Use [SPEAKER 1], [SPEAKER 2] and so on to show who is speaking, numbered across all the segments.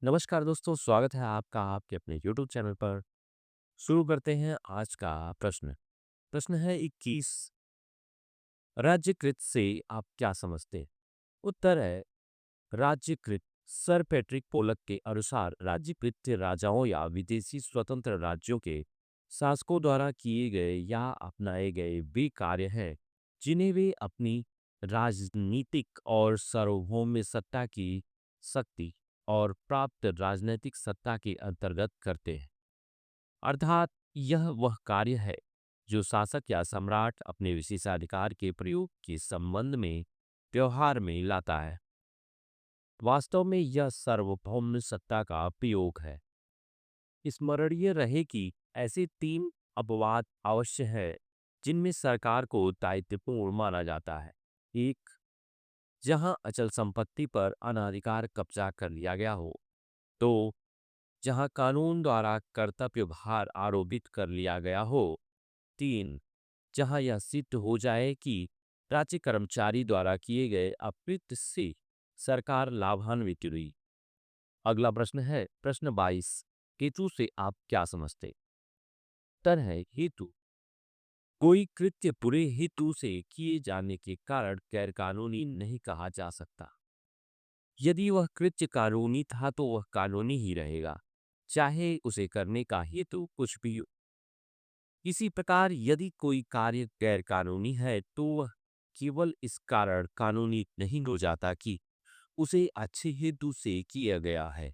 [SPEAKER 1] नमस्कार दोस्तों, स्वागत है आपका आपके अपने YouTube चैनल पर। शुरू करते हैं आज का प्रश्न। प्रश्न है 21। राज्यकृत से आप क्या समझते हैं? उत्तर है राज्यकृत। सर पैट्रिक पोलक के अनुसार राज्यकृत राजाओं या विदेशी स्वतंत्र राज्यों के शासकों द्वारा किए गए या अपनाए गए वे कार्य हैं जिन्हें वे अपनी राजनीतिक और सार्वभौम सत्ता की शक्ति और प्राप्त राजनीतिक सत्ता के अंतर्गत करते हैं। अर्थात यह वह कार्य है जो शासक या सम्राट अपने विशेषाधिकार के प्रयोग के संबंध में व्यवहार में लाता है। वास्तव में यह सार्वभौम सत्ता का प्रयोग है। स्मरणीय रहे कि ऐसे तीन अपवाद अवश्य है जिनमें सरकार को दायित्वपूर्ण माना जाता है। एक, जहां अचल संपत्ति पर अनाधिकार कब्जा कर लिया गया हो। दो, जहां कानून द्वारा कर्तव्य भार आरोपित कर लिया गया हो। तीन, जहां यह सिद्ध हो जाए कि राज्य कर्मचारी द्वारा किए गए अकृत्य से सरकार लाभान्वित हुई। अगला प्रश्न है प्रश्न 22। हेतु से आप क्या समझते? उत्तर है हेतु। कोई कृत्य बुरे हेतु से किए जाने के कारण गैरकानूनी नहीं कहा जा सकता। यदि वह कृत्य कानूनी था तो वह कानूनी ही रहेगा, चाहे उसे करने का हेतु कुछ भी हो। इसी प्रकार यदि कोई कार्य गैर कानूनी है तो वह केवल इस कारण कानूनी नहीं हो जाता कि उसे अच्छे हेतु से किया गया है।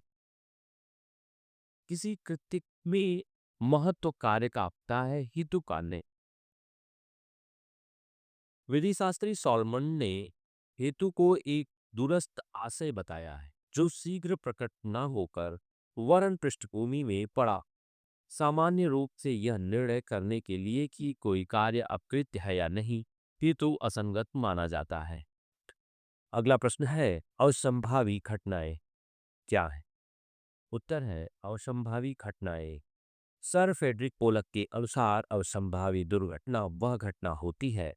[SPEAKER 1] किसी कृत्य में महत्व कार्य का होता है, हेतु का नहीं। विधि शास्त्री सॉलमन ने हेतु को एक दूरस्थ आशय बताया है जो शीघ्र प्रकट न होकर वर्ण पृष्ठभूमि में पड़ा। सामान्य रूप से यह निर्णय करने के लिए कि कोई कार्य अपकृत्य है या नहीं, हेतु असंगत माना जाता है। अगला प्रश्न है असंभावी घटनाएं क्या है? उत्तर है असंभावी घटनाएं। सर फ्रेडरिक पोलक के अनुसार असंभावी दुर्घटना वह घटना होती है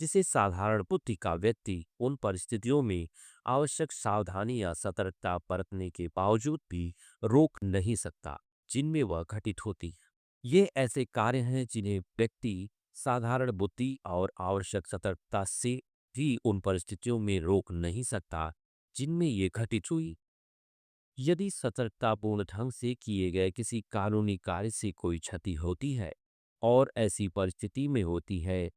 [SPEAKER 1] जिसे साधारण बुद्धि का व्यक्ति उन परिस्थितियों में आवश्यक सावधानी या सतर्कता बरतने के बावजूद भी रोक नहीं सकता जिनमें वह घटित होती है। ये ऐसे कार्य हैं जिन्हें व्यक्ति साधारण बुद्धि और आवश्यक सतर्कता से भी उन परिस्थितियों में रोक नहीं सकता जिनमें ये घटित हुई। यदि सतर्कतापूर्ण ढंग से किए गए किसी कानूनी कार्य से कोई क्षति होती है और ऐसी परिस्थिति में होती है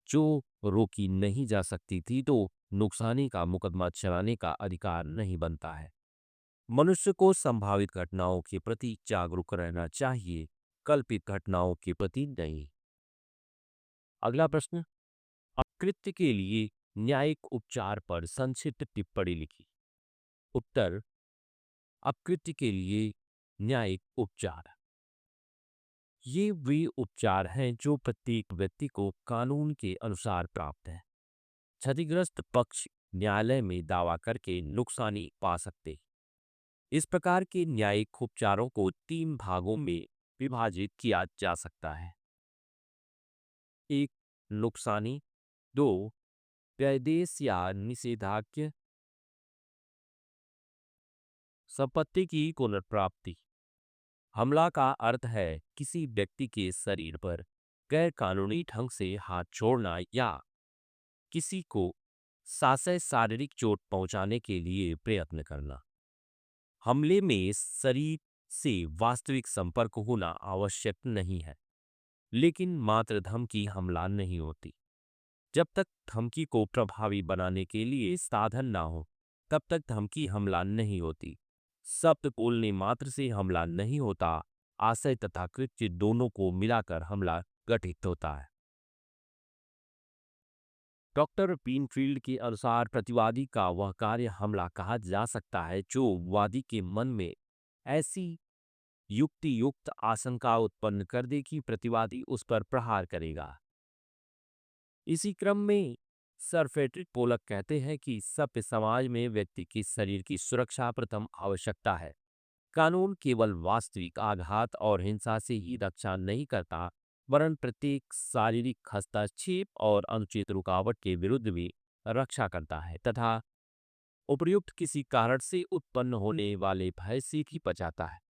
[SPEAKER 1] जो रोकी नहीं जा सकती थी, तो नुकसानी का मुकदमा चलाने का अधिकार नहीं बनता है। मनुष्य को संभावित घटनाओं के प्रति जागरूक रहना चाहिए, कल्पित घटनाओं के प्रति नहीं। अगला प्रश्न, अकृत्य के लिए न्यायिक उपचार पर संक्षिप्त टिप्पणी लिखी। उत्तर, अकृत्य के लिए न्यायिक उपचार ये वे उपचार हैं जो प्रत्येक व्यक्ति को कानून के अनुसार प्राप्त है। क्षतिग्रस्त पक्ष न्यायालय में दावा करके नुकसानी पा सकते हैं। इस प्रकार के न्यायिक उपचारों को तीन भागों में विभाजित किया जा सकता है। एक, नुकसानी। दो, व्यदेश या निषेधाज्ञा। संपत्ति की पुनर्प्राप्ति। हमला का अर्थ है किसी व्यक्ति के शरीर पर गैर कानूनी ढंग से हाथ छोड़ना या किसी को साशय शारीरिक चोट पहुंचाने के लिए प्रयत्न करना। हमले में शरीर से वास्तविक संपर्क होना आवश्यक नहीं है, लेकिन मात्र धमकी हमला नहीं होती। जब तक धमकी को प्रभावी बनाने के लिए साधन ना हो, तब तक धमकी हमला नहीं होती। शब्द बोलने मात्र से हमला नहीं होता, आशय तथा कृत्य दोनों को मिलाकर हमला गठित होता है। डॉक्टर पीनफील्ड के अनुसार प्रतिवादी का वह कार्य हमला कहा जा सकता है जो वादी के मन में ऐसी युक्ति युक्त आशंका उत्पन्न कर दे कि प्रतिवादी उस पर प्रहार करेगा। इसी क्रम में सर फ्रेडरिक पोलक कहते हैं कि सभ्य समाज में व्यक्ति की शरीर की सुरक्षा प्रथम आवश्यकता है। कानून केवल वास्तविक आघात और हिंसा से ही रक्षा नहीं करता, वरन प्रत्येक शारीरिक हस्तक्षेप और अनुचित रुकावट के विरुद्ध भी रक्षा करता है तथा उपर्युक्त किसी कारण से उत्पन्न होने वाले भय से ही बचाता है।